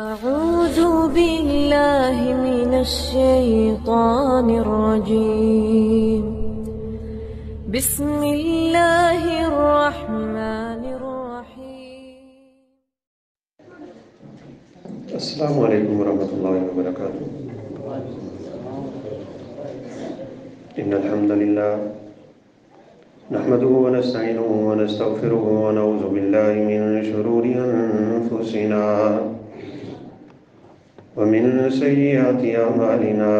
أعوذ بالله من الشيطان الرجيم. بسم الله الرحمن الرحيم. السلام علیکم ورحمۃ اللہ وبرکاتہ. ان الحمد للہ نحمده ونستعینه ونستغفره ونعوذ باللہ من شرور انفسنا ومن سیئات اعمالنا.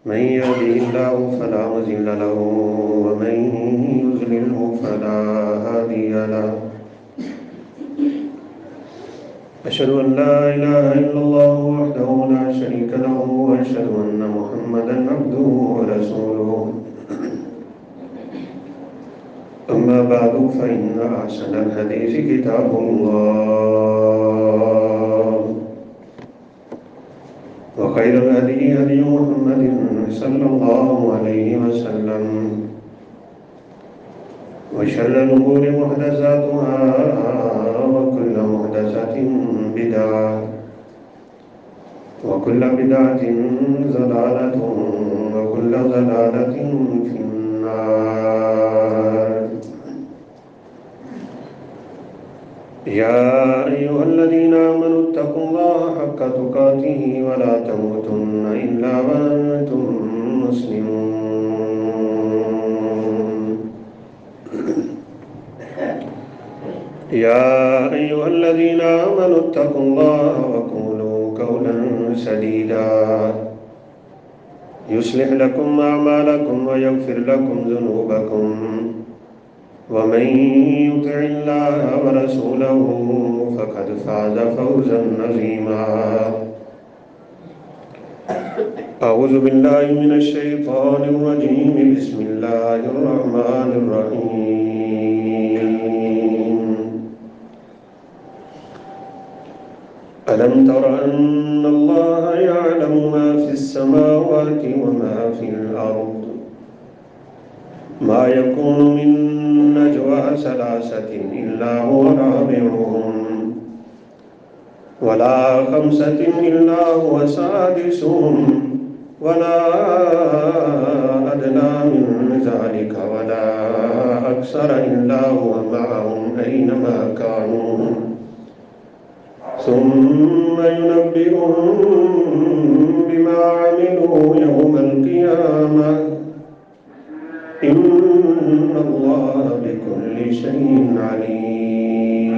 من يهده الله فلا مضل له ومن يضلله فلا هادي له. أشهد أن لا إله إلا الله وحده لا شريك له وأشهد أن محمدا عبده ورسوله. أما بعد فإن أحسن الحديث كتاب الله وخير الهدي هدي محمد صلى الله عليه وسلم وشر الأمور محدثاتها وكل محدثة بدعة وكل بدعة ضلالة وكل ضلالة في النار. يا أيها الذين آمنوا اتقوا الله حق تقاته ولا تموتن إلا وأنتم مسلمون. يا أيها الذين آمنوا اتقوا الله وقولوا قولا سديدا يصلح لكم أعمالكم ويغفر لكم ذنوبكم ومن يطع الله ورسوله فقد فاز فوزا عظيما. أعوذ بالله من الشيطان الرجيم. بسم الله الرحمن الرحيم. ألم تر أن الله يعلم ما في السماوات وما في الأرض ما يكون من نجوى ثلاثة إلا هو رابعهم ولا خمسة إلا هو سادسهم ولا أدنى من ذلك ولا أكثر إلا هو معهم أينما كانوا ثم ينبئهم بما عملوا يوم القيامة إن الله بكل شيء عليم.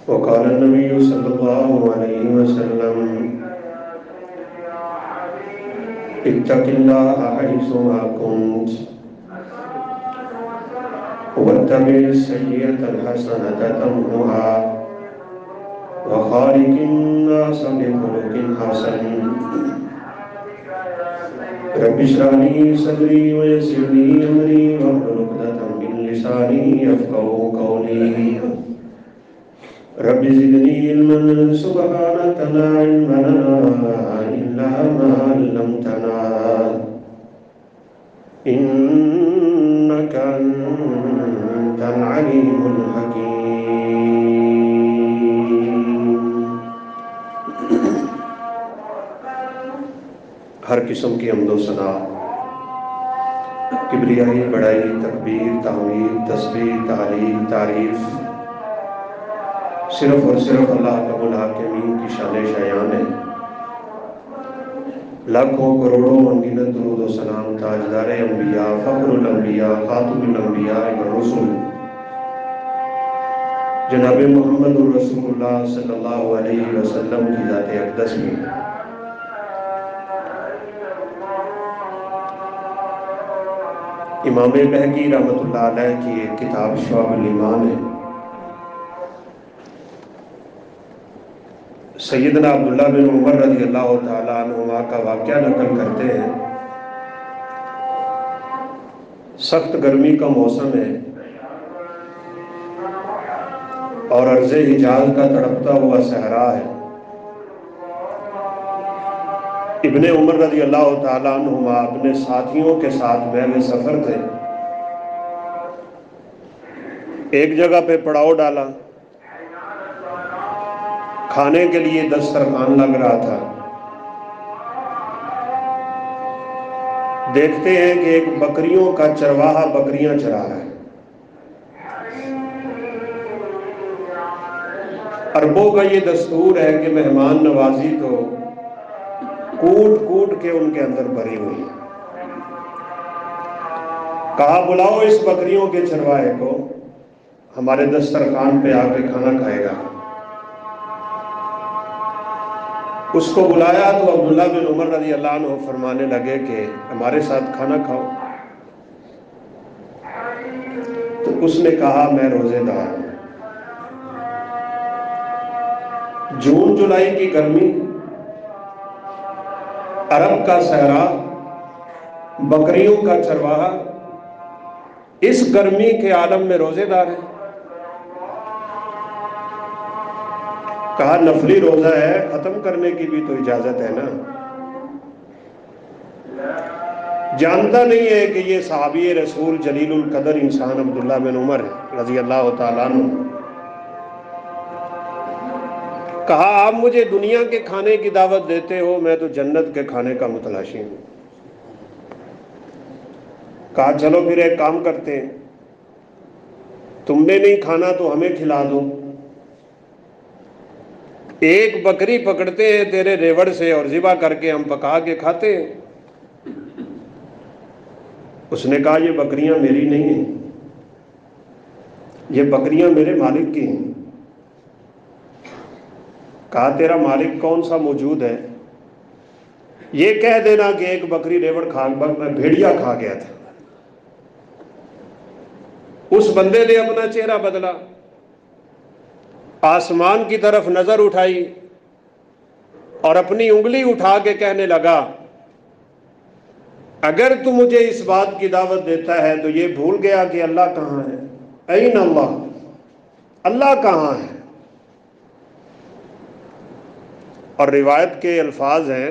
وقال النبي صلى الله عليه وسلم اتق الله حيثما كنت واتبع السيئة الحسنة تمحها وخالق الناس بخلق حسن. رب اشرح لي صدري ويسر لي أمري واحلل عقدة من لساني يفقهوا قولي. رب زدني علما سبحانك لا علم لنا إلا ما علمتنا إنك أنت العليم الحكيم. ہر قسم کی حمد و ثنا، کبریائی، بڑائی، تکبیر، تحمید، تسبیح، تحلیل، تعریف صرف اور صرف اللہ رب العالمین کی شان شایان ہے. لاکھوں کروڑوں انگنت درود و سلام تاجدار انبیاء، فخر الانبیاء، خاتم الانبیاء والرسل جناب محمد رسول اللہ صلی اللہ علیہ وسلم کی ذات اقدس میں امام بہقی رحمۃ اللہ علیہ کی ایک کتاب شعب الایمان ہے. سیدنا عبداللہ بن عمر رضی اللہ تعالیٰ عنہما کا واقعہ نقل کرتے ہیں. سخت گرمی کا موسم ہے اور ارض حجاز کا تڑپتا ہوا صحرا ہے. ابن عمر رضی اللہ تعالیٰ عنہما اپنے ساتھیوں کے ساتھ بحر سفر تھے. ایک جگہ پہ پڑاؤ ڈالا، کھانے کے لیے دسترخوان لگ رہا تھا۔ دیکھتے ہیں کہ ایک بکریوں کا چرواہا بکریاں چرا رہا ہے۔ عربوں کا یہ دستور ہے کہ مہمان نوازی تو کوٹ کوٹ کے ان کے اندر بھری ہوئی ہے۔ کہا بلاؤ اس بکریوں کے چرواہے کو، ہمارے دسترخوان پہ آ کے کھانا کھائے گا۔ اس کو بلایا تو عبداللہ بن عمر رضی اللہ عنہ فرمانے لگے کہ ہمارے ساتھ کھانا کھاؤ۔ تو اس نے کہا میں روزے دار ہوں۔ جون جولائی کی گرمی، عرب کا صحرا، بکریوں کا چرواہا، اس گرمی کے عالم میں روزے دار ہے۔ کہا نفلی روزہ ہے، ختم کرنے کی بھی تو اجازت ہے نا۔ جانتا نہیں ہے کہ یہ صحابی رسول جلیل القدر انسان عبداللہ بن عمر رضی اللہ تعالیٰ عنہ۔ کہا آپ مجھے دنیا کے کھانے کی دعوت دیتے ہو، میں تو جنت کے کھانے کا متلاشی ہوں۔ کہا چلو پھر ایک کام کرتے ہیں، تم نے نہیں کھانا تو ہمیں کھلا دو۔ ایک بکری پکڑتے ہیں تیرے ریوڑ سے اور ذبح کر کے ہم پکا کے کھاتے ہیں۔ اس نے کہا یہ بکریاں میری نہیں ہیں، یہ بکریاں میرے مالک کی ہیں۔ کہا تیرا مالک کون سا موجود ہے؟ یہ کہہ دینا کہ ایک بکری ریوڑ بھیڑیا کھا گیا تھا۔ اس بندے نے اپنا چہرہ بدلا، آسمان کی طرف نظر اٹھائی اور اپنی انگلی اٹھا کے کہنے لگا اگر تو مجھے اس بات کی دعوت دیتا ہے تو یہ بھول گیا کہ اللہ کہاں ہے؟ این اللہ، اللہ کہاں ہے؟ اور روایت کے الفاظ ہیں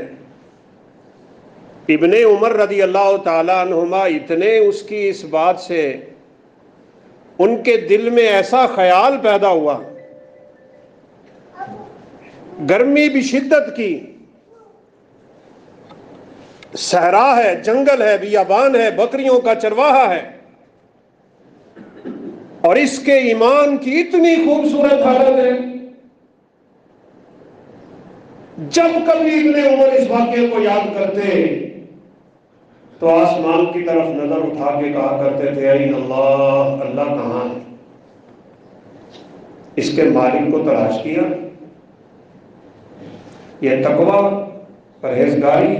ابن عمر رضی اللہ تعالی عنہما اتنے اس کی اس بات سے ان کے دل میں ایسا خیال پیدا ہوا، گرمی بھی شدت کی، صحرا ہے، جنگل ہے، بیابان ہے، بکریوں کا چرواہا ہے، اور اس کے ایمان کی اتنی خوبصورت حالت ہے۔ جب کبھی ابن عمر اس واقعے کو یاد کرتے تو آسمان کی طرف نظر اٹھا کے کہا کرتے تھے این اللہ، اللہ کہاں ہے؟ اس کے مالک کو تلاش کیا۔ یہ تقویٰ، پرہیزگاری،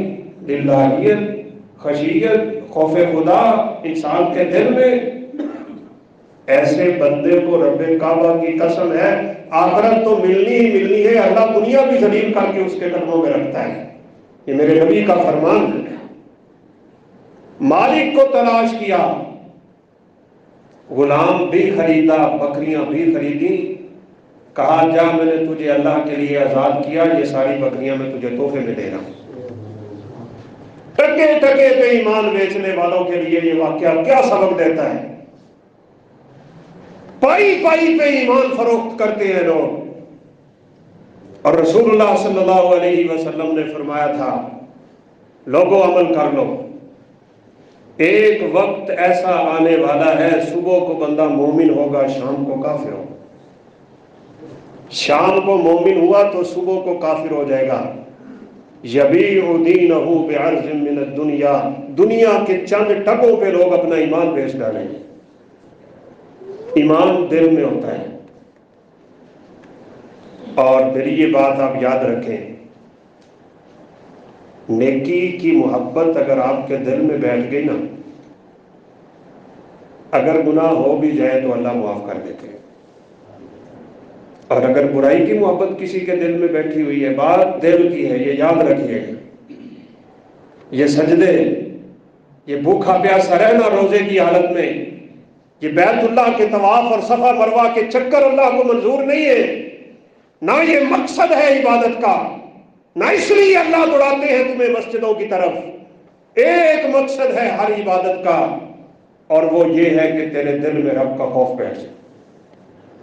للہیت، خشیت، خوف خدا انسان کے دل میں، ایسے بندے کو رب کعبہ کی قسم ہے آخرت تو ملنی ہی ملنی ہے، اللہ دنیا بھی ذلیل کر کے اس کے قدموں میں رکھتا ہے۔ یہ میرے نبی کا فرمان ہے۔ مالک کو تلاش کیا، غلام بھی خریدا، بکریاں بھی خریدی، کہا جا میں نے تجھے اللہ کے لیے آزاد کیا، یہ ساری بکریاں میں تجھے تحفے میں دے رہا ہوں۔ ٹکے ٹکے پہ ایمان بیچنے والوں کے لیے یہ واقعہ کیا سبق دیتا ہے؟ پائی پائی پہ ایمان فروخت کرتے ہیں لوگ، اور رسول اللہ صلی اللہ علیہ وسلم نے فرمایا تھا لوگوں عمل کر لو، ایک وقت ایسا آنے والا ہے صبح کو بندہ مومن ہوگا، شام کو کافر ہوگا، شام کو مومن ہوا تو صبح کو کافر ہو جائے گا۔ یبیع دینہ بعرض من الدنیا، دنیا کے چند ٹکوں پہ لوگ اپنا ایمان بیچ ڈالیں گے۔ ایمان دل میں ہوتا ہے، اور پھر یہ بات آپ یاد رکھیں، نیکی کی محبت اگر آپ کے دل میں بیٹھ گئی نا، اگر گناہ ہو بھی جائے تو اللہ معاف کر دیتے ہیں، اور اگر برائی کی محبت کسی کے دل میں بیٹھی ہوئی ہے، بات دل کی ہے، یہ یاد رکھیے گا۔ یہ سجدے، یہ بھوکا پیاسا رہنا روزے کی حالت میں، یہ بیت اللہ کے طواف اور صفا مروہ کے چکر اللہ کو منظور نہیں ہے، نہ یہ مقصد ہے عبادت کا، نہ اس لیے اللہ دوڑاتے ہیں تمہیں مسجدوں کی طرف۔ ایک مقصد ہے ہر عبادت کا، اور وہ یہ ہے کہ تیرے دل میں رب کا خوف بیٹھ جائے۔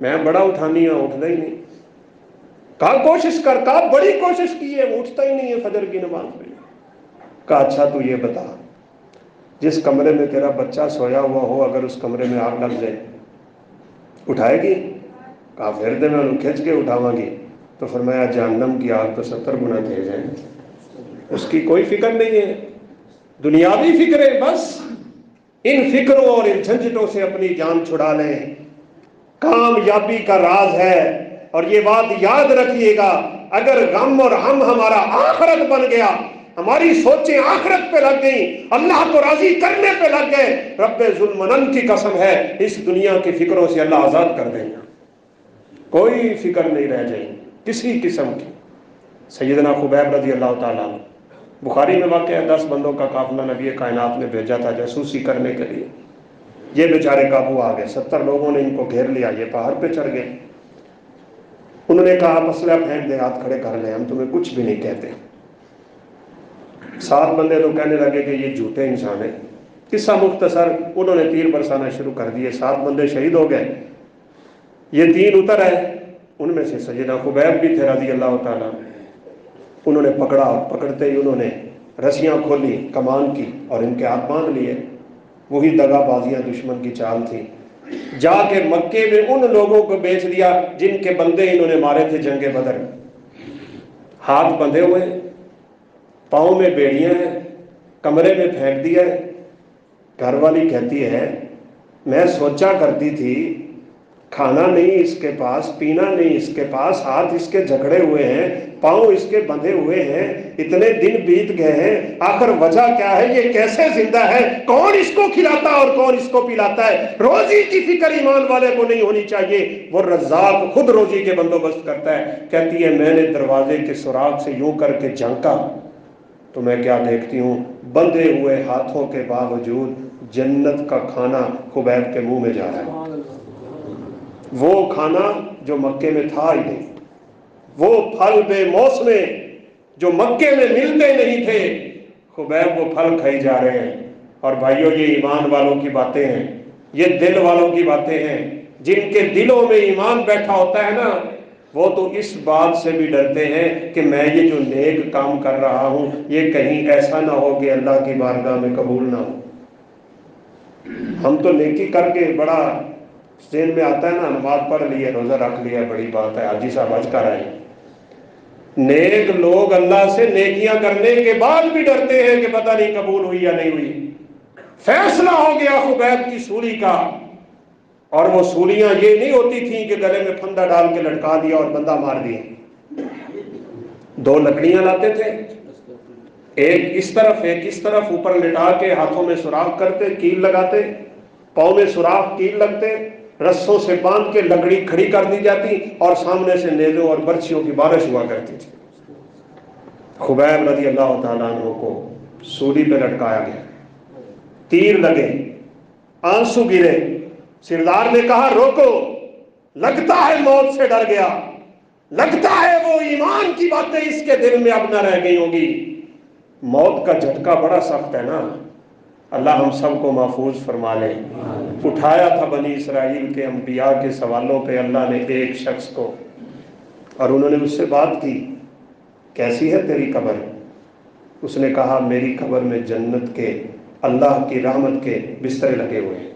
میں بڑا اٹھانی ہوں، اٹھتا ہی نہیں. کہا کوشش کر، کہا بڑی کوشش کی ہے، اٹھتا ہی نہیں ہے فجر کی نماز میں. کہا اچھا تو یہ بتا، جس کمرے میں تیرا بچہ سویا ہوا ہو اگر اس کمرے میں آگ لگ جائے اٹھائے گی؟ کہا پھر دے میں انہوں کھچ کے اٹھاواں گی. تو فرمایا جہنم کی آگ تو 70 گنا تیز ہے. اس کی کوئی فکر نہیں ہے، دنیاوی فکریں بس. ان فکروں اور ان جھنجھٹوں سے اپنی جان چھڑا لیں. کامیابی کا راز ہے. اور یہ بات یاد رکھیے گا، اگر غم اور ہم ہمارا آخرت بن گیا، ہماری سوچیں آخرت پہ لگ گئیں، اللہ کو راضی کرنے پہ لگ گئے، رب ذوالمنن کی قسم ہے اس دنیا کی فکروں سے اللہ آزاد کر دیں گا. کوئی فکر نہیں رہ جائے کسی قسم کی. سیدنا خبیب رضی اللہ تعالیٰ عنہ، بخاری میں واقع ہے، 10 بندوں کا قافلہ نبی کائنات نے بھیجا تھا جاسوسی کرنے کے لیے. یہ بیچارے قابو آ گئے، 70 لوگوں نے ان کو گھیر لیا، یہ پہاڑ پہ چڑھ گئے. انہوں نے کہا اسلحہ پھینک دے، ہاتھ کھڑے کر لیں، ہم تمہیں کچھ بھی نہیں کہتے. 7 بندے تو کہنے لگے کہ یہ جھوٹے انسان ہیں. قصہ مختصر، انہوں نے تیر برسانا شروع کر دیے، 7 بندے شہید ہو گئے. یہ 3 اتر آئے، ان میں سے سیدنا خبیب بھی تھے رضی اللہ تعالیٰ. انہوں نے پکڑتے ہی انہوں نے رسیاں کھولی کمان کی اور ان کے ہاتھ باندھ لیے. وہی دغا بازیاں دشمن کی چال تھی. جا کے مکے میں ان لوگوں کو بیچ دیا جن کے بندے انہوں نے مارے تھے جنگ بدر. ہاتھ بندھے ہوئے، پاؤں میں بیڑیاں ہیں، کمرے میں پھینک دیا ہے. گھر والی کہتی ہے میں سوچا کرتی تھی کھانا نہیں اس کے پاس، پینا نہیں اس کے پاس، ہاتھ اس کے جکڑے ہوئے ہیں، پاؤں اس کے بندھے ہوئے ہیں، اتنے دن بیت گئے ہیں، آخر وجہ کیا ہے؟ یہ کیسے زندہ ہے؟ کون اس کو کھلاتا اور کون اس کو پلاتا ہے؟ روزی کی فکر ایمان والے کو نہیں ہونی چاہیے. وہ رزاق خود روزی کے بندوبست کرتا ہے. کہتی ہے میں نے دروازے کے سراغ سے یوں کر کے جھانکا تو میں کیا دیکھتی ہوں، بندھے ہوئے ہاتھوں کے باوجود جنت کا کھانا خبیب کے منہ میں جا رہا ہے. وہ کھانا جو مکے میں تھا ہی نہیں، وہ پھل بے موسمے جو مکے میں ملتے نہیں تھے، خبیب وہ پھل کھائی جا رہے ہیں. اور بھائیو یہ ایمان والوں کی باتیں ہیں، یہ دل والوں کی باتیں ہیں. جن کے دلوں میں ایمان بیٹھا ہوتا ہے نا، وہ تو اس بات سے بھی ڈرتے ہیں کہ میں یہ جو نیک کام کر رہا ہوں یہ کہیں ایسا نہ ہو کہ اللہ کی بارگاہ میں قبول نہ ہو. ہم تو نیکی کر کے بڑا ذہن میں آتا ہے نا، نماز پڑھ لی ہے، روزہ رکھ لیا، بڑی بات ہے، حاجی صاحب حج کر آئے. نیک لوگ اللہ سے نیکیاں کرنے کے بعد بھی ڈرتے ہیں کہ پتہ نہیں قبول ہوئی یا نہیں ہوئی. فیصلہ ہو گیا خبیب کی سولی کا، اور وہ سولیاں یہ نہیں ہوتی تھیں کہ گلے میں پھندا ڈال کے لٹکا دیا اور بندہ مار دیا. 2 لکڑیاں لاتے تھے، ایک اس طرف ایک اس طرف، اوپر لٹا کے ہاتھوں میں سوراخ کرتے، کیل لگاتے، پاؤں میں سوراخ کیل لگتے، رسوں سے باندھ کے لکڑی کھڑی کر دی جاتی اور سامنے سے نیزوں اور برچھیوں کی بارش ہوا کرتی تھی. خبیب رضی اللہ تعالیٰ عنہ کو سولی پہ لٹکایا گیا، تیر لگے، آنسو گرے. سردار نے کہا روکو، لگتا ہے موت سے ڈر گیا، لگتا ہے وہ ایمان کی باتیں اس کے دل میں اب نہ رہ گئی ہوگی. موت کا جھٹکا بڑا سخت ہے نا، اللہ ہم سب کو محفوظ فرما لے. اٹھایا تھا بنی اسرائیل کے انبیاء کے سوالوں پہ اللہ نے ایک شخص کو، اور انہوں نے اس سے بات کی کیسی ہے تیری قبر؟ اس نے کہا میری قبر میں جنت کے، اللہ کی رحمت کے بسترے لگے ہوئے ہیں،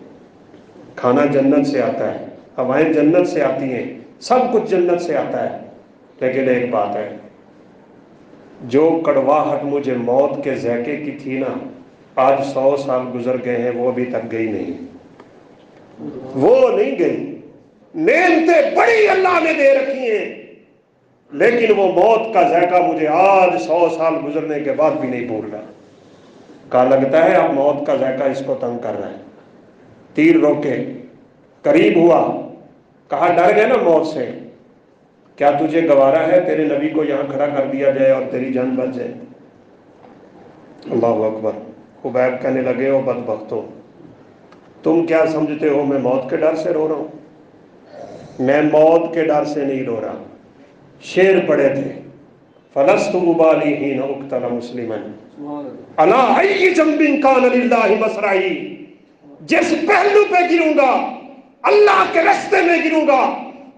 کھانا جنت سے آتا ہے، ہوائیں جنت سے آتی ہیں، سب کچھ جنت سے آتا ہے. لیکن ایک بات ہے، جو کڑواہٹ مجھے موت کے ذائقے کی تھی نا، آج 100 سال گزر گئے ہیں وہ ابھی تک گئی نہیں، وہ نہیں گئی. نعمتیں بڑی اللہ نے دے رکھی ہیں، لیکن وہ موت کا ذائقہ مجھے آج 100 سال گزرنے کے بعد بھی نہیں بھول رہا. کہا لگتا ہے اب موت کا ذائقہ اس کو تنگ کر رہا ہے. تیر روکے، قریب ہوا، کہا ڈر گئے نا موت سے، کیا تجھے گوارا ہے تیرے نبی کو یہاں کھڑا کر دیا جائے اور تیری جان بچ جائے؟ اللہ اکبر. خبیب کہنے لگے او بدبختو، تم کیا سمجھتے ہو میں موت کے ڈر سے رو رہا ہوں؟ میں موت کے ڈر سے نہیں رو رہا. شعر پڑے تھے فلست ابالی حین اقتل مسلما علی ای جنب کان للہ مسرعی. جس پہلو پہ گروں گا اللہ کے راستے میں گروں گا،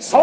100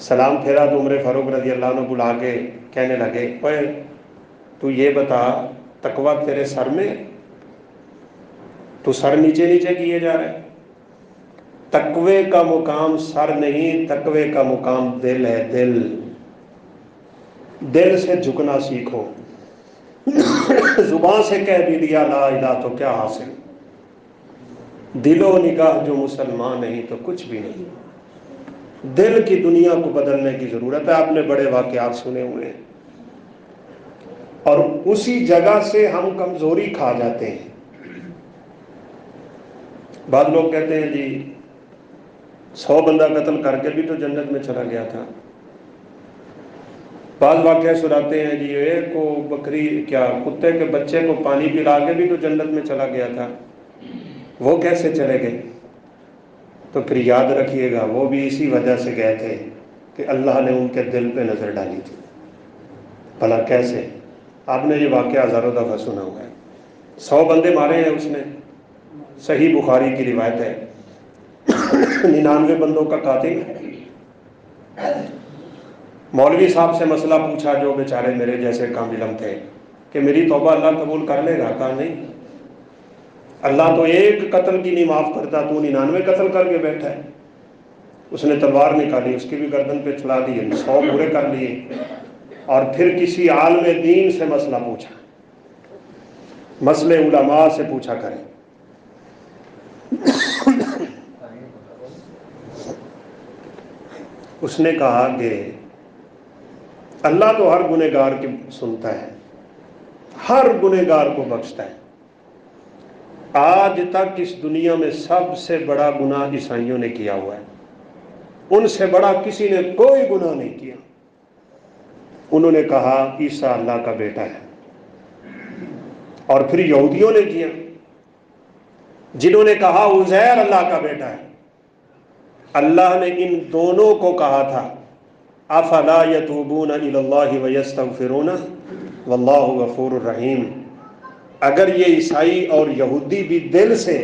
سلام پھیرا تو عمر فاروق رضی اللہ عنہ بلا کے کہنے لگے، اوے تو یہ بتا تقویٰ تیرے سر میں، تو سر نیچے نیچے کیے جا رہے۔ تقوی کا مقام سر نہیں، تقوی کا مقام دل ہے، دل۔ دل سے جھکنا سیکھو۔ زبان سے کہہ بھی دیا لا الہ تو کیا حاصل، دل و نگاہ جو مسلمان نہیں تو کچھ بھی نہیں۔ دل کی دنیا کو بدلنے کی ضرورت ہے۔ آپ نے بڑے واقعات سنے ہوئے ہیں، اور اسی جگہ سے ہم کمزوری کھا جاتے ہیں۔ بعض لوگ کہتے ہیں جی 100 بندہ قتل کر کے بھی تو جنت میں چلا گیا تھا۔ بعض واقعہ سناتے ہیں جی ایک کو بکری کتے کے بچے کو پانی پلا کے بھی تو جنت میں چلا گیا تھا، وہ کیسے چلے گئے؟ تو پھر یاد رکھیے گا وہ بھی اسی وجہ سے گئے تھے کہ اللہ نے ان کے دل پہ نظر ڈالی تھی۔ بھلا کیسے؟ آپ نے یہ واقعہ ہزاروں دفعہ سنا ہوا ہے۔ 100 بندے مارے ہیں اس نے، صحیح بخاری کی روایت ہے۔ 99 بندوں کا قاتل۔ مولوی صاحب سے مسئلہ پوچھا جو بیچارے میرے جیسے کامل علم تھے کہ میری توبہ اللہ قبول کر لے گا؟ کہا نہیں، اللہ تو ایک قتل کی نہیں معاف کرتا، تو 99 قتل کر کے بیٹھا ہے۔ اس نے تلوار نکالی، اس کی بھی گردن پہ چلا دی، 100 پورے کر لیے، اور پھر کسی عالم دین سے مسئلہ پوچھا۔ مسئلے علماء سے پوچھا کریں۔ اس نے کہا کہ اللہ تو ہر گنہگار کی سنتا ہے، ہر گنہگار کو بخشتا ہے۔ آج تک اس دنیا میں سب سے بڑا گناہ عیسائیوں نے کیا ہوا ہے، ان سے بڑا کسی نے کوئی گناہ نہیں کیا۔ انہوں نے کہا عیسیٰ اللہ کا بیٹا ہے، اور پھر یہودیوں نے کیا جنہوں نے کہا عزیر اللہ کا بیٹا ہے۔ اللہ نے ان دونوں کو کہا تھا افلا یتوبون الی اللہ ویستغفرون واللہ غفور الرحیم۔ اگر یہ عیسائی اور یہودی بھی دل سے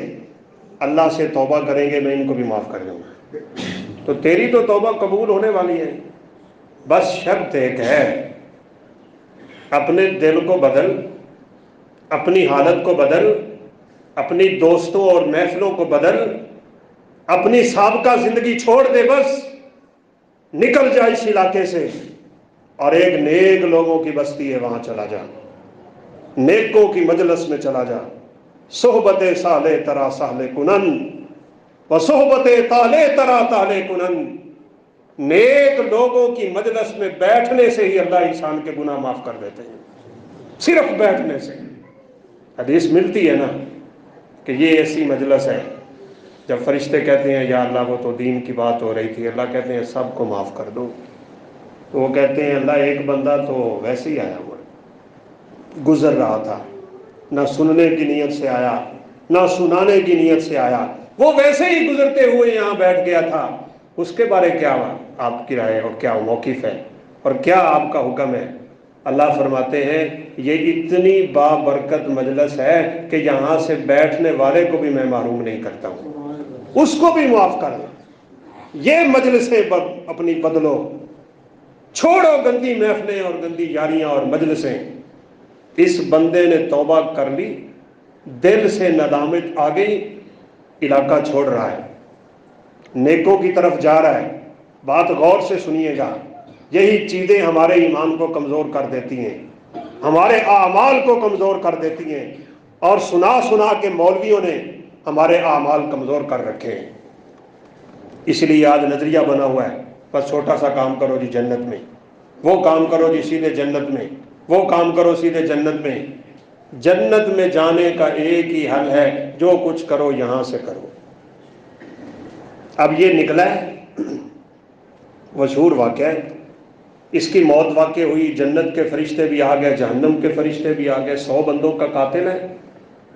اللہ سے توبہ کریں گے میں ان کو بھی معاف کر دوں گا۔ تو تیری تو توبہ قبول ہونے والی ہے، بس شرط ایک ہے، اپنے دل کو بدل، اپنی حالت کو بدل، اپنی دوستوں اور محفلوں کو بدل، اپنی سابقہ زندگی چھوڑ دے، بس نکل جا اس علاقے سے، اور ایک نیک لوگوں کی بستی ہے وہاں چلا جا، نیکوں کی مجلس میں چلا جا۔ صحبت صالح ترا صالح کنن و صحبت طالح ترا طالح کنن۔ نیک لوگوں کی مجلس میں بیٹھنے سے ہی اللہ انسان کے گناہ معاف کر دیتے ہیں، صرف بیٹھنے سے۔ حدیث ملتی ہے نا کہ یہ ایسی مجلس ہے جب فرشتے کہتے ہیں یا اللہ وہ تو دین کی بات ہو رہی تھی، اللہ کہتے ہیں سب کو معاف کر دو، تو وہ کہتے ہیں اللہ ایک بندہ تو ویسے ہی آیا ہوا گزر رہا تھا، نہ سننے کی نیت سے آیا نہ سنانے کی نیت سے آیا، وہ ویسے ہی گزرتے ہوئے یہاں بیٹھ گیا تھا، اس کے بارے کیا آپ کی رائے اور کیا موقف ہے اور کیا آپ کا حکم ہے؟ اللہ فرماتے ہیں یہ اتنی بابرکت مجلس ہے کہ یہاں سے بیٹھنے والے کو بھی میں محروم نہیں کرتا ہوں، اس کو بھی معاف کر دوں۔ یہ مجلسیں اپنی بدلو، چھوڑو گندی محفلیں اور گندی یاریاں اور مجلسیں۔ اس بندے نے توبہ کر لی، دل سے ندامت آ گئی، علاقہ چھوڑ رہا ہے، نیکوں کی طرف جا رہا ہے۔ بات غور سے سنیے گا، یہی چیزیں ہمارے ایمان کو کمزور کر دیتی ہیں، ہمارے اعمال کو کمزور کر دیتی ہیں، اور سنا سنا کے مولویوں نے ہمارے اعمال کمزور کر رکھے ہیں۔ اس لیے آج نظریہ بنا ہوا ہے بس چھوٹا سا کام کرو جی جنت میں، وہ کام کرو جی سیدھے جنت میں، وہ کام کرو سیدھے جنت میں۔ جنت میں جانے کا ایک ہی حل ہے، جو کچھ کرو یہاں سے کرو۔ اب یہ نکلا ہے مشہور واقعہ ہے، اس کی موت واقع ہوئی، جنت کے فرشتے بھی آ گئے، جہنم کے فرشتے بھی آ گئے، 100 بندوں کا قاتل ہے،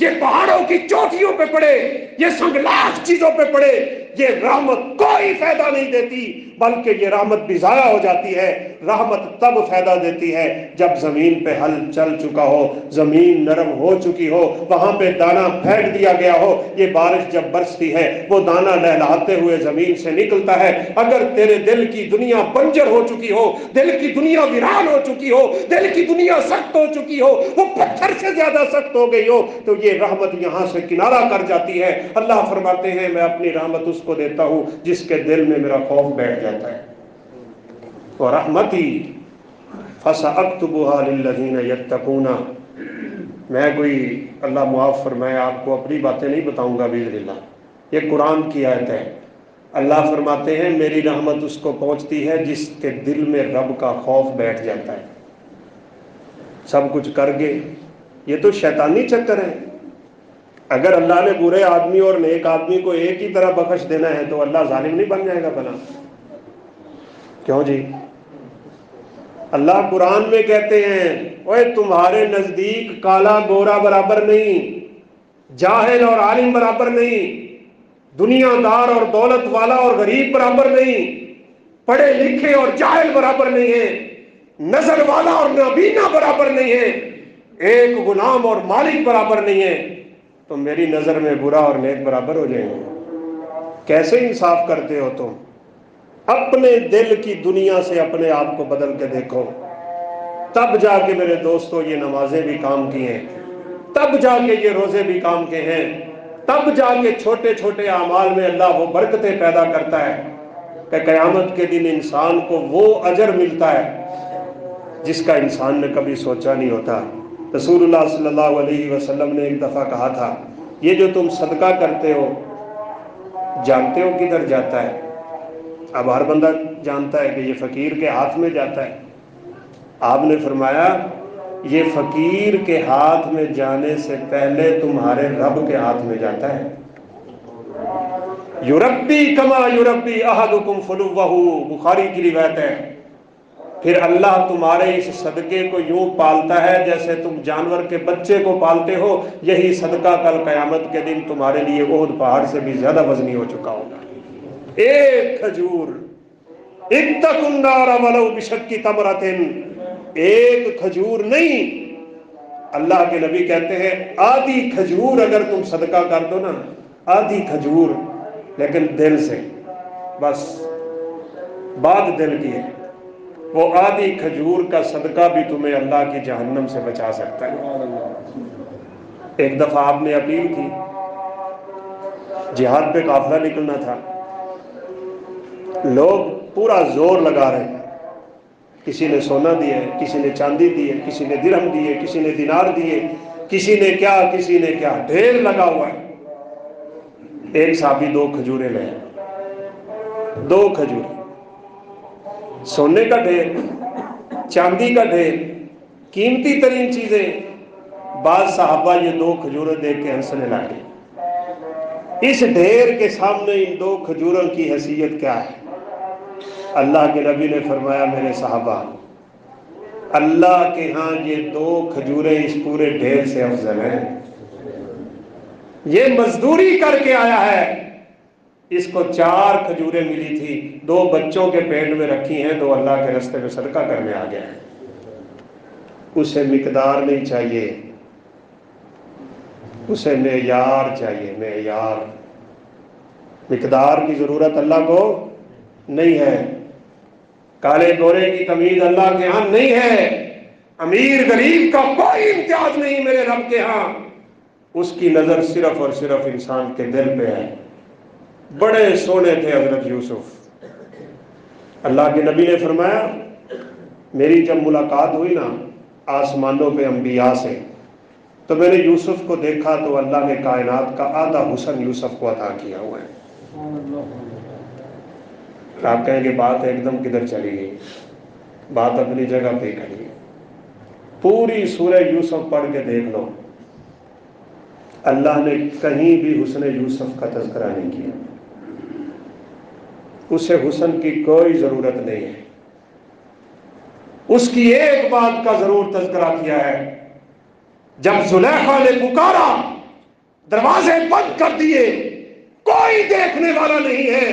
یہ پہاڑوں کی چوٹیوں پہ پڑے، یہ سنگلاخ چیزوں پہ پڑے، یہ رحمت کوئی فائدہ نہیں دیتی، بلکہ یہ رحمت بھی ضائع ہو جاتی ہے۔ رحمت تب فائدہ دیتی ہے جب زمین پہ ہل چل چکا ہو، زمین نرم ہو چکی ہو، وہاں پہ دانہ پھینک دیا گیا ہو، یہ بارش جب برستی ہے وہ دانہ لہلاتے ہوئے زمین سے نکلتا ہے۔ اگر تیرے دل کی دنیا بنجر ہو چکی ہو، دل کی دنیا ویران ہو چکی ہو، دل کی دنیا سخت ہو چکی ہو، وہ پتھر سے زیادہ سخت ہو گئی ہو، تو یہ رحمت یہاں سے کنارہ کر جاتی ہے۔ اللہ فرماتے ہیں میں اپنی رحمت اس کو دیتا ہوں جس کے دل میں میرا خوف بیٹھ جاتا ہے۔ وَرَحْمَتِي فَسَأَكْتُبُهَا لِلَّذِينَ يَتَّقُونَ، میں کوئی اللہ معاف فرمائے آپ کو اپنی باتیں نہیں بتاؤں گا بِإِذْنِ اللہ، یہ قرآن کی آیت ہے۔ اللہ فرماتے ہیں میری رحمت اس کو پہنچتی ہے جس کے دل میں رب کا خوف بیٹھ جاتا ہے۔ سب کچھ کر کے یہ تو شیطانی چکر ہے۔ اگر اللہ نے برے آدمی اور نیک آدمی کو ایک ہی طرح بخش دینا ہے تو اللہ ظالم نہیں بن جائے گا بنا؟ کیوں جی؟ اللہ قرآن میں کہتے ہیں اوے تمہارے نزدیک کالا گورا برابر نہیں، جاہل اور عالم برابر نہیں، دنیا دار اور دولت والا اور غریب برابر نہیں، پڑھے لکھے اور جاہل برابر نہیں ہیں، نظر والا اور نابینا برابر نہیں ہے، ایک غلام اور مالک برابر نہیں ہے، تو میری نظر میں برا اور نیک برابر ہو جائیں گے؟ کیسے انصاف کرتے ہو تم؟ اپنے دل کی دنیا سے اپنے آپ کو بدل کے دیکھو، تب جا کے میرے دوستو یہ نمازیں بھی کام کی ہیں، تب جا کے یہ روزے بھی کام کے ہیں، تب جا کے چھوٹے چھوٹے اعمال میں اللہ وہ برکتیں پیدا کرتا ہے کہ قیامت کے دن انسان کو وہ اجر ملتا ہے جس کا انسان نے کبھی سوچا نہیں ہوتا۔ رسول اللہ صلی اللہ علیہ وسلم نے ایک دفعہ کہا تھا یہ جو تم صدقہ کرتے ہو جانتے ہو کدھر جاتا ہے؟ اب ہر بندہ جانتا ہے کہ یہ فقیر کے ہاتھ میں جاتا ہے۔ آپ نے فرمایا یہ فقیر کے ہاتھ میں جانے سے پہلے تمہارے رب کے ہاتھ میں جاتا ہے۔ یربی کما یربی احدکم فلوہ، بخاری کی روایت ہے، پھر اللہ تمہارے اس صدقے کو یوں پالتا ہے جیسے تم جانور کے بچے کو پالتے ہو، یہی صدقہ کل قیامت کے دن تمہارے لیے احد پہاڑ سے بھی زیادہ وزنی ہو چکا ہوگا۔ ایک کھجور، اتقوا النار ولو بشق تمرۃ، ایک کھجور نہیں، اللہ کے نبی کہتے ہیں آدھی کھجور اگر تم صدقہ کر دو نا، آدھی کھجور لیکن دل سے، بس بات دل کی ہے، وہ آدھی کھجور کا صدقہ بھی تمہیں اللہ کی جہنم سے بچا سکتا ہے۔ ایک دفعہ آپ نے اپیل کی، جہاد پہ قافلہ نکلنا تھا، لوگ پورا زور لگا رہے ہیں، کسی نے سونا دیے، کسی نے چاندی دیے، کسی نے درہم دیے، کسی نے دینار دیے، کسی نے کیا کسی نے کیا، ڈھیر لگا ہوا ہے۔ ایک صحابی 2 کھجوریں لے، 2 کھجوریں، سونے کا ڈھیر، چاندی کا ڈھیر، قیمتی ترین چیزیں، بعض صحابہ یہ 2 کھجوریں دیکھ کے ہنسنے لگے۔ اس ڈھیر کے سامنے ان 2 کھجوروں کی حیثیت کیا ہے؟ اللہ کے نبی نے فرمایا میرے صحابہ، اللہ کے ہاں یہ 2 کھجوریں اس پورے ڈھیر سے افضل ہیں۔ یہ مزدوری کر کے آیا ہے، اس کو 4 کھجوریں ملی تھی، 2 بچوں کے پیٹ میں رکھی ہیں، 2 اللہ کے راستے میں صدقہ کرنے آ گیا ہے۔ اسے مقدار نہیں چاہیے، اسے معیار چاہیے، معیار، مقدار کی ضرورت اللہ کو نہیں ہے، کالے گورے کی تمیز اللہ کے ہاں نہیں ہے، امیر غریب کا کوئی امتیاز نہیں میرے رب کے ہاں، اس کی نظر صرف اور صرف انسان کے دل پہ ہے۔ بڑے سونے تھے حضرت یوسف، اللہ کے نبی نے فرمایا میری جب ملاقات ہوئی نا آسمانوں پہ انبیاء سے، تو میں نے یوسف کو دیکھا تو اللہ نے کائنات کا آدھا حسن یوسف کو عطا کیا ہوا ہے۔ آپ کہیں گے بات ایک دم کدھر چلی گئی؟ بات اپنی جگہ پہ کھڑی ہے۔ پوری سورہ یوسف پڑھ کے دیکھ لو، اللہ نے کہیں بھی حسن یوسف کا تذکرہ نہیں کیا، اسے حسن کی کوئی ضرورت نہیں ہے، اس کی ایک بات کا ضرور تذکرہ کیا ہے، جب زلیخا نے پکارا دروازے بند کر دیے، کوئی دیکھنے والا نہیں ہے،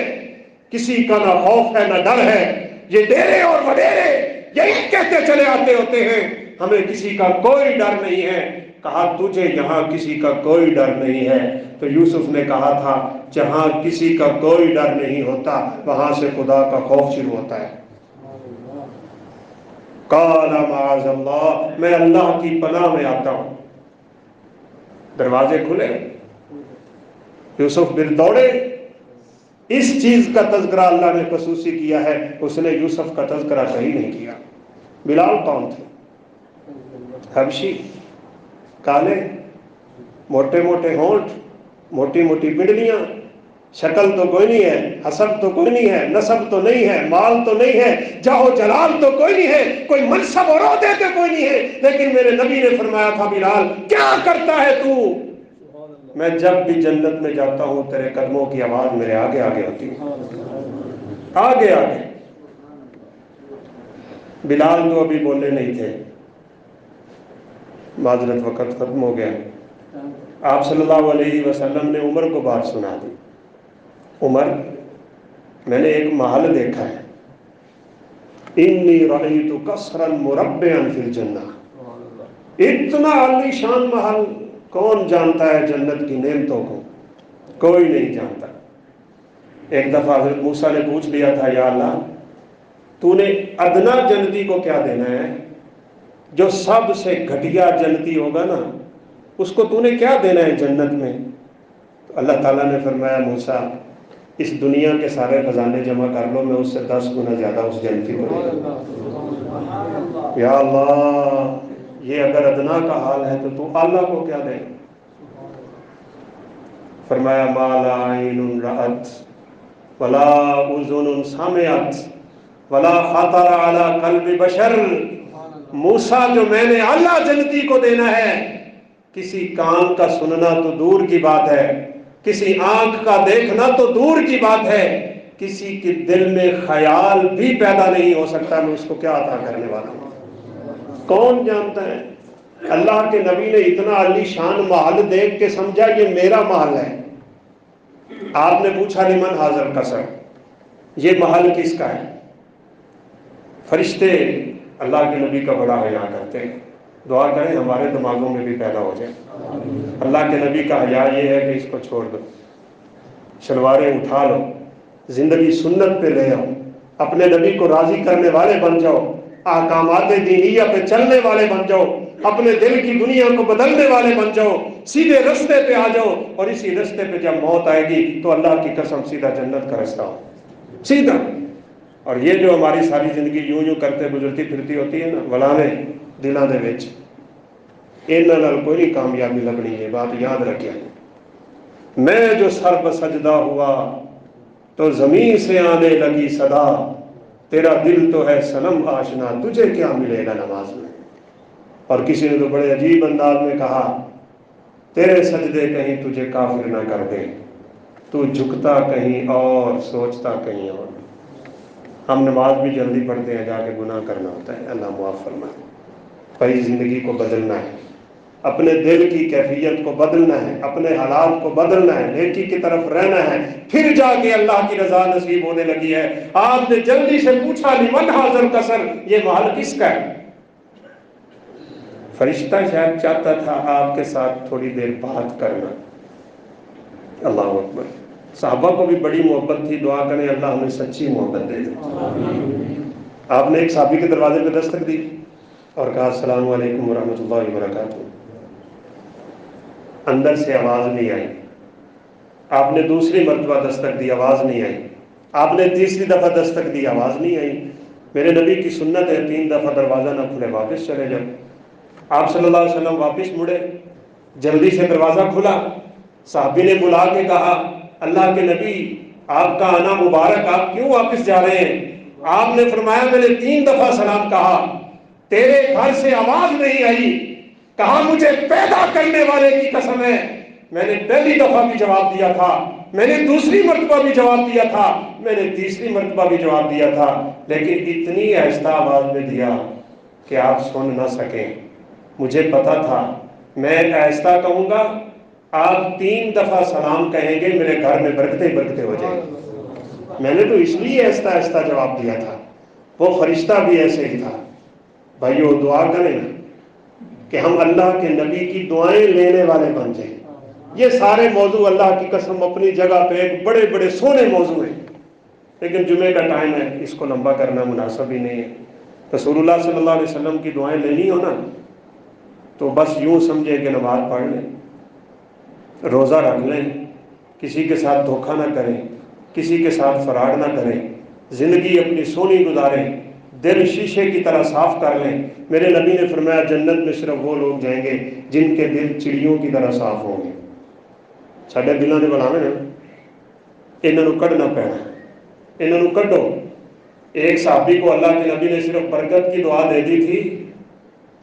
کسی کا نہ خوف ہے نہ ڈر ہے۔ یہ ڈیرے اور وڈیرے یہی کہتے چلے آتے ہوتے ہیں ہمیں کسی کا کوئی ڈر نہیں ہے۔ کہا تجھے یہاں کسی کا کوئی ڈر نہیں ہے، تو یوسف نے کہا تھا جہاں کسی کا کوئی ڈر نہیں ہوتا وہاں سے خدا کا خوف شروع ہوتا ہے۔ قال معاذ اللہ، میں اللہ کی پناہ میں آتا ہوں۔ دروازے کھلے، یوسف پھر دوڑے۔ اس چیز کا تذکرہ اللہ نے خصوصی کیا ہے، اس نے یوسف کا تذکرہ کہیں نہیں کیا۔ بلال کون تھے؟ حبشی، کالے، موٹے موٹے ہونٹ، موٹی موٹی پنڈلیاں، شکل تو کوئی نہیں ہے، حسب تو کوئی نہیں ہے، نسب تو نہیں ہے، مال تو نہیں ہے، جاہ و جلال تو کوئی نہیں ہے، کوئی منصب اور عہدے تو کوئی نہیں ہے، لیکن میرے نبی نے فرمایا تھا بلال کیا کرتا ہے تو؟ میں جب بھی جنت میں جاتا ہوں تیرے قدموں کی آواز میرے آگے آگے ہوتی ہے، آگے آگے۔ بلال تو ابھی بولے نہیں تھے، معذرت وقت ختم ہو گیا۔ آپ صلی اللہ علیہ وسلم نے عمر کو بات سنا دی، عمر میں نے ایک محل دیکھا ہے، انی رأیت قصرا مربعا فی الجنہ، اتنا عالی شان محل کون جانتا ہے جنت کی نعمتوں کو؟ کوئی نہیں جانتا۔ ایک دفعہ حضرت موسیٰ نے پوچھ لیا تھا یا اللہ تو نے ادنا جنتی کو کیا دینا ہے؟ جو سب سے گھٹیا جنتی ہوگا نا اس کو تو نے کیا دینا ہے جنت میں؟ تو اللہ تعالیٰ نے فرمایا موسیٰ اس دنیا کے سارے خزانے جمع کر لو، میں اس سے 10 گنا زیادہ اس جنتی کو دے دوں۔ یا اللہ یہ اگر ادنا کا حال ہے تو اللہ کو کیا دے؟ فرمایا ما لا عین رأت ولا اذن سمعت ولا خطر علی قلب بشر۔ موسیٰ جو میں نے اللہ جنتی کو دینا ہے، کسی کان کا سننا تو دور کی بات ہے، کسی آنکھ کا دیکھنا تو دور کی بات ہے، کسی کے دل میں خیال بھی پیدا نہیں ہو سکتا میں اس کو کیا عطا کرنے والا ہوں۔ کون جانتا ہے؟ اللہ کے نبی نے اتنا عالی شان محل دیکھ کے سمجھا یہ میرا محل ہے۔ آپ نے پوچھا لمن حاضر قصر، یہ محل کس کا ہے؟ فرشتے اللہ کے نبی کا بڑا حیا کرتے ہیں، دعا کریں ہمارے دماغوں میں بھی پیدا ہو جائے۔ اللہ کے نبی کا حیا یہ ہے کہ اس کو چھوڑ دو، شلواریں اٹھا لو، زندگی سنت پہ لے آؤ، اپنے نبی کو راضی کرنے والے بن جاؤ، احکامات دینیہ پہ چلنے والے بن جاؤ، اپنے دل کی دنیا کو بدلنے والے بن جاؤ، سیدھے رستے پہ آ جاؤ، اور اسی رستے پہ جب موت آئے گی تو اللہ کی قسم سیدھا جنت کا رستہ ہو، سیدھا۔ اور یہ جو ہماری ساری زندگی یوں یوں کرتے گزرتی پھرتی ہوتی ہے نا ولانے دلاں دے وچ، انہاں نال کوئی کامیابی لبنی ہے، بات یاد رکھیں۔ میں جو سر بسجدہ ہوا تو زمین سے آنے لگی صدا، تیرا دل تو ہے صنم آشنا، تجھے کیا ملے گا نماز میں۔ اور کسی نے تو بڑے عجیب انداز میں کہا تیرے سجدے کہیں تجھے کافر نہ کر دے، تو جھکتا کہیں اور سوچتا کہیں اور۔ ہم نماز بھی جلدی پڑھتے ہیں، جا کے گناہ کرنا ہوتا ہے، اللہ معاف فرمائے۔ پری زندگی کو بدلنا ہے، اپنے دل کی کیفیت کو بدلنا ہے، اپنے حالات کو بدلنا ہے، نیکی کی طرف رہنا ہے، پھر جا کے اللہ کی رضا نصیب ہونے لگی ہے۔ آپ نے جلدی سے پوچھا لمن حاضر قصر، یہ محل کس کا ہے؟ فرشتہ شاید چاہتا تھا آپ کے ساتھ تھوڑی دیر بات کرنا۔ اللہ اکبر۔ صحابہ کو بھی بڑی محبت تھی، دعا کریں اللہ ہمیں سچی محبت دے دے۔ آپ نے ایک صحابی کے دروازے پہ دستک دی اور کہا السلام علیکم ورحمۃ اللہ وبرکاتہ۔ اندر سے آواز نہیں آئی۔ آپ نے دوسری مرتبہ دستک دی، آواز نہیں آئی۔ آپ نے تیسری دفعہ دستک دی، آواز نہیں آئی۔ میرے نبی کی سنت ہے 3 دفعہ دروازہ نہ کھلے واپس چلے جاؤ۔ آپ صلی اللہ علیہ وسلم واپس مڑے، جلدی سے دروازہ کھلا، صحابی نے بلا کے کہا اللہ کے نبی آپ کا آنا مبارک، آپ کیوں واپس جا رہے ہیں؟ آپ نے فرمایا میں نے 3 دفعہ سلام کہا، تیرے گھر سے آواز نہیں آئی، کہا مجھے پیدا کرنے والے کی قسم ہے، میں نے پہلی دفعہ بھی جواب دیا تھا، میں نے دوسری مرتبہ بھی جواب دیا تھا، میں نے تیسری مرتبہ بھی جواب دیا تھا، لیکن اتنی آہستہ آواز میں دیا کہ آپ سن نہ سکیں۔ مجھے پتا تھا میں آہستہ کہوں گا آپ 3 دفعہ سلام کہیں گے میرے گھر میں برکتیں برکتیں ہو جائیں گی۔ میں نے تو اس لیے آہستہ آہستہ جواب دیا تھا، وہ فرشتہ بھی ایسے ہی تھا۔ بھائیو دعا کریں کہ ہم اللہ کے نبی کی دعائیں لینے والے بن جائیں۔ یہ سارے موضوع اللہ کی قسم اپنی جگہ پہ ایک بڑے بڑے سونے موضوع ہیں، لیکن جمعے کا ٹائم ہے، اس کو لمبا کرنا مناسب ہی نہیں ہے۔ رسول اللہ صلی اللہ علیہ وسلم کی دعائیں لینی ہو نا تو بس یوں سمجھے کہ نماز پڑھ لیں، روزہ رکھ لیں، کسی کے ساتھ دھوکہ نہ کریں، کسی کے ساتھ فراڈ نہ کریں، زندگی اپنی سونی گزاریں، دل شیشے کی طرح صاف کر لیں۔ میرے نبی نے فرمایا جنت میں صرف وہ لوگ جائیں گے جن کے دل چڑیوں کی طرح صاف ہوں گے۔ ساڈے دلوں نے بناوے نا، انہوں نے کڈنا پینا، انہوں نے کڈو۔ ایک صحابی کو اللہ کے نبی نے صرف برکت کی دعا دے دی تھی،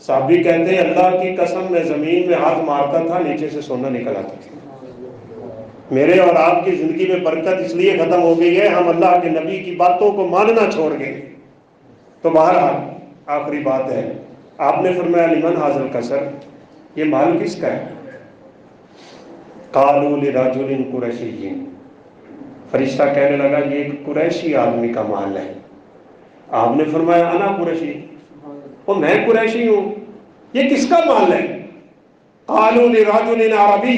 صحابی کہتے ہیں اللہ کی قسم میں زمین میں ہاتھ مارتا تھا، نیچے سے سونا نکل آتا تھا۔ میرے اور آپ کی زندگی میں برکت اس لیے ختم ہو گئی ہے ہم اللہ کے نبی کی باتوں کو ماننا چھوڑ گئے۔ تو بہرحال آخری بات ہے، آپ نے فرمایا لمن حاصل قصر، یہ مال کس کا ہے؟ قالوا لرجل قریشی، فرشتہ کہنے لگا یہ ایک قریشی آدمی کا مال ہے۔ آپ نے فرمایا انا قریشی، وہ میں قریشی ہوں، یہ کس کا مال ہے؟ قالوا لرجل عربی،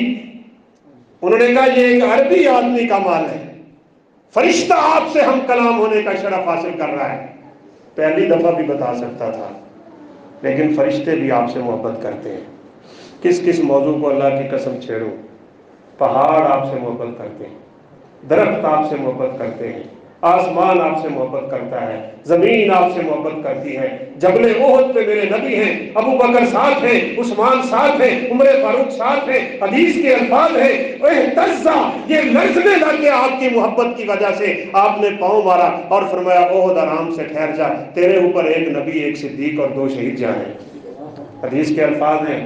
انہوں نے کہا یہ ایک عربی آدمی کا مال ہے۔ فرشتہ آپ سے ہم کلام ہونے کا شرف حاصل کر رہا ہے۔ پہلی دفعہ بھی بتا سکتا تھا، لیکن فرشتے بھی آپ سے محبت کرتے ہیں۔ کس کس موضوع کو اللہ کی قسم چھیڑوں؟ پہاڑ آپ سے محبت کرتے ہیں، درخت آپ سے محبت کرتے ہیں، آسمان آپ سے محبت کرتا ہے، زمین آپ سے محبت کرتی ہے۔ جبل احد پہ میرے نبی ہیں، ابو بکر ساتھ ہیں، عثمان ساتھ ہیں، عمر فاروق ساتھ ہیں۔ حدیث کے الفاظ ہیں اہتزا، یہ لرزنے لگ گیا آپ کی محبت کی وجہ سے۔ آپ نے پاؤں مارا اور فرمایا احد آرام سے ٹھہر جا، تیرے اوپر ایک نبی، ایک صدیق اور 2 شہید جانے۔ حدیث کے الفاظ ہیں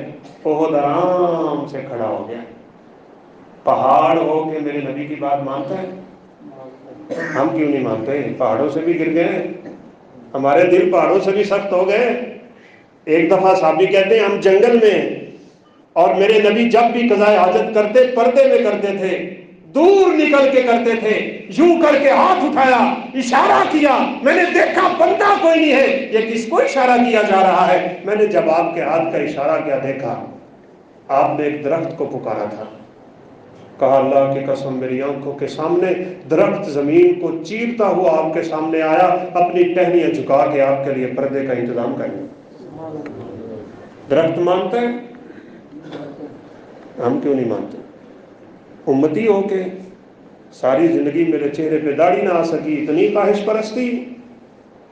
احد آرام سے کھڑا ہو گیا۔ پہاڑ ہو کے میرے نبی کی بات مانتا ہے؟ ہم کیوں نہیں مانتے؟ پہاڑوں سے بھی گر گئے، ہمارے دل پہاڑوں سے بھی سخت ہو گئے۔ ایک دفعہ صحابی کہتے ہیں ہم جنگل میں، اور میرے نبی جب بھی قضاء حاجت کرتے پردے میں کرتے تھے، دور نکل کے کرتے تھے، یوں کر کے ہاتھ اٹھایا، اشارہ کیا، میں نے دیکھا بندہ کوئی نہیں ہے، یہ کس کو اشارہ کیا جا رہا ہے؟ میں نے جب آپ کے ہاتھ کا اشارہ کیا دیکھا آپ نے ایک درخت کو پکارا تھا۔ کہا اللہ کی قسم میری آنکھوں کے سامنے درخت زمین کو چیرتا ہوا آپ کے سامنے آیا، اپنی ٹہنیاں جھکا کے آپ کے لیے پردے کا انتظام کریں۔ درخت مانتا ہے، ہم کیوں نہیں مانتے؟ امتی ہو کے ساری زندگی میرے چہرے پہ داڑھی نہ آ سکی، اتنی خواہش پرستی،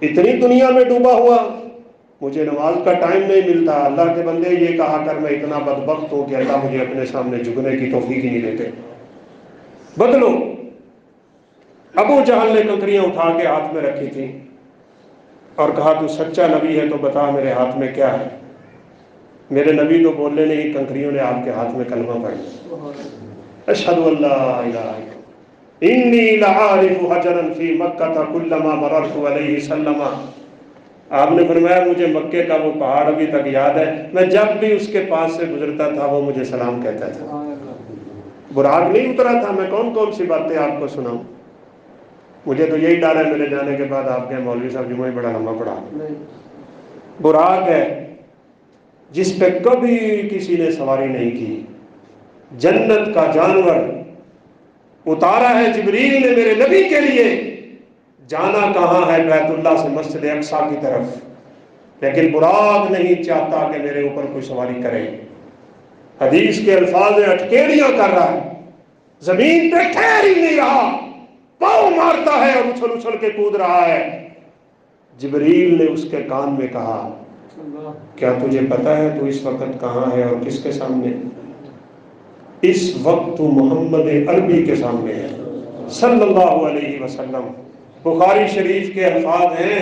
اتنی دنیا میں ڈوبا ہوا، مجھے نماز کا ٹائم نہیں ملتا۔ اللہ کے بندے یہ کہا کر میں اتنا بدبخت ہوں کہ اللہ مجھے اپنے سامنے جھکنے کی توفیق ہی نہیں دیتے۔ بدلو۔ ابو جہل نے کنکریاں اٹھا کے ہاتھ میں رکھی تھی اور کہا تو سچا نبی ہے تو بتا میرے ہاتھ میں کیا ہے؟ میرے نبی تو بولنے نہیں، کنکریوں نے آپ کے ہاتھ میں کلمہ پڑھ اشہد ان لا الہ الا اللہ انی لعارف حجرا فی مکہ کلما مررت علیہ سلم۔ آپ نے فرمایا مجھے مکے کا وہ پہاڑ ابھی تک یاد ہے، میں جب بھی اس کے پاس سے گزرتا تھا وہ مجھے سلام کہتا تھا۔ براق نہیں اترا تھا، میں کون کون سی باتیں آپ کو سناؤں؟ مجھے تو یہی ڈر ہے میرے جانے کے بعد آپ کے مولوی صاحب جمعہ بڑا لمبا پڑھا۔ براق ہے جس پہ کبھی کسی نے سواری نہیں کی، جنت کا جانور اتارا ہے جبریل نے میرے نبی کے لیے۔ جانا کہاں ہے؟ بیت اللہ سے مسجد اقصی کی طرف، لیکن براق نہیں چاہتا کہ میرے اوپر کوئی سواری کرے۔ حدیث کے الفاظ میں اٹکیڑیاں کر رہا ہے، زمین پہ ٹھہر ہی نہیں رہا، پاؤں مارتا ہے اور اچھل اچھل کے کود رہا ہے۔ جبریل نے اس کے کان میں کہا کیا تجھے پتا ہے تو اس وقت کہاں ہے اور کس کے سامنے؟ اس وقت تو محمد عربی کے سامنے ہے صلی اللہ علیہ وسلم۔ بخاری شریف کے الفاظ ہیں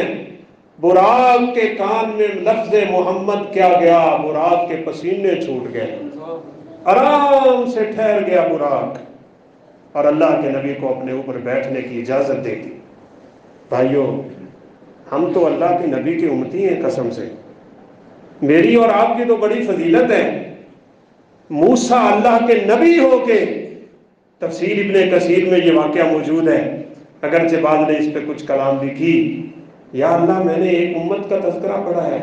براق کے کان میں لفظ محمد کیا گیا، براق کے پسینے چھوٹ گئے، آرام سے ٹھہر گیا براق، اور اللہ کے نبی کو اپنے اوپر بیٹھنے کی اجازت دے دی۔ بھائیو ہم تو اللہ کے نبی کی امتی ہیں، قسم سے میری اور آپ کی تو بڑی فضیلت ہے، موسیٰ اللہ کے نبی ہو کے، تفسیر ابن کثیر میں یہ واقعہ موجود ہے، اگرچہ بعض نے اس پہ کچھ کلام بھی کی، یا اللہ میں نے ایک امت کا تذکرہ پڑھا ہے،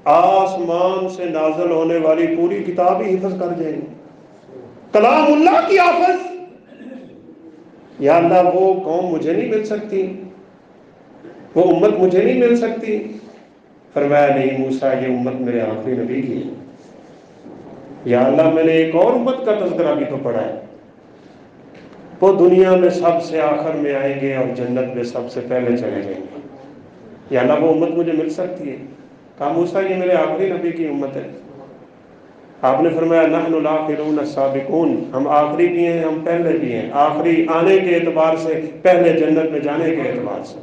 آسمان سے نازل ہونے والی پوری کتاب ہی حفظ کر جائیں، کلام اللہ کی حافظ، یا اللہ وہ قوم مجھے نہیں مل سکتی، وہ امت مجھے نہیں مل سکتی؟ فرمایا نہیں موسیٰ، یہ امت میرے آخری نبی کی ہے۔ یا اللہ میں نے ایک اور امت کا تذکرہ بھی تو پڑھا ہے، وہ دنیا میں سب سے آخر میں آئیں گے اور جنت میں سب سے پہلے چلے جائیں گے، یا اللہ وہ امت مجھے مل سکتی ہے؟ کہا موسیٰ یہ میرے آخری نبی کی امت ہے۔ آپ نے فرمایا نحن الاخرون السابقون، ہم آخری بھی ہیں، ہم پہلے بھی ہیں، آخری آنے کے اعتبار سے، پہلے جنت میں جانے کے اعتبار سے۔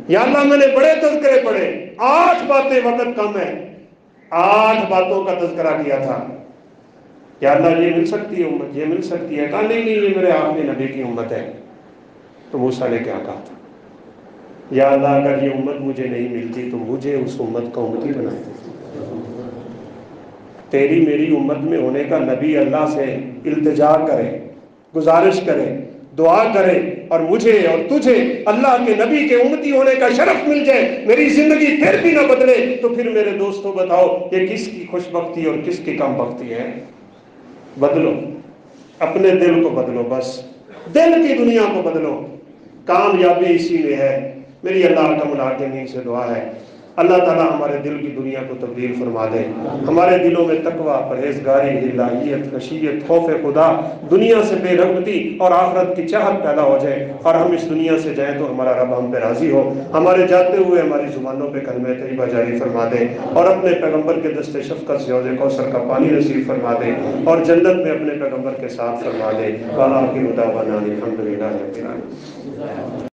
یا اللہ میں نے بڑے تذکرے پڑھے، 8 باتیں، وقت کم ہے، 8 باتوں کا تذکرہ کیا تھا، یا اللہ یہ مل سکتی ہے امت، یہ مل سکتی ہے؟ کہا نہیں یہ میرے آخری نبی کی امت ہے۔ تو موسیٰ نے کیا کہا تھا؟ یا اللہ اگر یہ امت مجھے نہیں ملتی تو مجھے اس امت کا امتی بنا دے، تیری میری امت میں ہونے کا نبی اللہ سے التجا کرے، گزارش کرے، دعا کرے، اور مجھے اور تجھے اللہ کے نبی کے امتی ہونے کا شرف مل جائے، میری زندگی پھر بھی نہ بدلے، تو پھر میرے دوستوں بتاؤ یہ کس کی خوش بختی اور کس کی کم بختی ہے؟ بدلو، اپنے دل کو بدلو، بس دل کی دنیا کو بدلو، کامیابی اسی میں ہے۔ میری اللہ کا ملاقین سے دعا ہے اللہ تعالیٰ ہمارے دل کی دنیا کو تبدیل فرما دے، ہمارے دلوں میں تقویٰ، پرہیزگاری، الہیت، خشیت، خوف خدا، دنیا سے بے رغبتی اور آخرت کی چاہت پیدا ہو جائے، اور ہم اس دنیا سے جائیں تو ہمارا رب ہم پہ راضی ہو، ہمارے جاتے ہوئے ہماری زبانوں پہ کلمہ طیبہ جاری فرما دے، اور اپنے پیغمبر کے دست شفقت سے حوض کوثر کا پانی نصیب فرما دے، اور جنت میں اپنے پیغمبر کے ساتھ فرما دے۔ وآخر دعوانا الحمدللہ رب العالمین۔